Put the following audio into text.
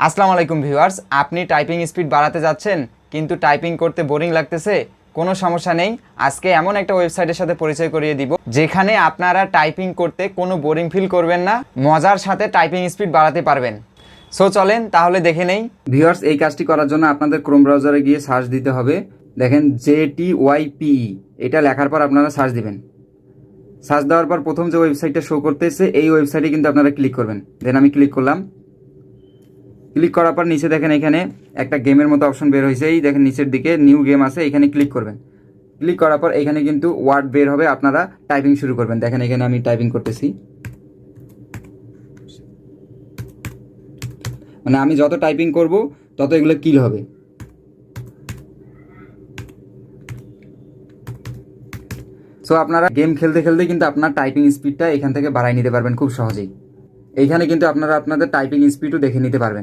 আসসালামু আলাইকুম ভিউয়ার্স, আপনি টাইপিং স্পিড বাড়াতে যাচ্ছেন কিন্তু টাইপিং করতে বোরিং লাগতেছে? কোনো সমস্যা নেই। আজকে এমন একটা ওয়েবসাইটের সাথে পরিচয় করিয়ে দিব যেখানে আপনারা টাইপিং করতে কোনো বোরিং ফিল করবেন না, মজার সাথে টাইপিং স্পিড বাড়াতে পারবেন। সো চলেন তাহলে দেখে নেই। ভিউয়ার্স, এই কাজটি করার জন্য আপনাদের ক্রোম ব্রাউজারে গিয়ে সার্চ দিতে হবে। দেখেন JTYPE, এটা লেখার পর আপনারা সার্চ দিবেন। সার্চ দেওয়ার পর প্রথম যে ওয়েবসাইটটা শো করতেছে এই ওয়েবসাইটে কিন্তু আপনারা ক্লিক করবেন। দেন আমি ক্লিক করলাম। ক্লিক করার পর নিচে দেখেন এখানে একটা গেমের মতো অপশন বের হয়েছে। এই দেখেন নিচের দিকে নিউ গেম আছে, এখানে ক্লিক করবেন। ক্লিক করার পর এখানে কিন্তু ওয়ার্ড বের হবে, আপনারা টাইপিং শুরু করবেন। দেখেন এখানে আমি টাইপিং করতেছি, মানে আমি যত টাইপিং করব তত এগুলো কিল হবে। সো আপনারা গেম খেলতে খেলতে কিন্তু আপনার টাইপিং স্পিডটা এখান থেকে বাড়াই নিতে পারবেন খুব সহজেই। এইখানে কিন্তু আপনারা আপনাদের টাইপিং স্পিডও দেখে নিতে পারবেন।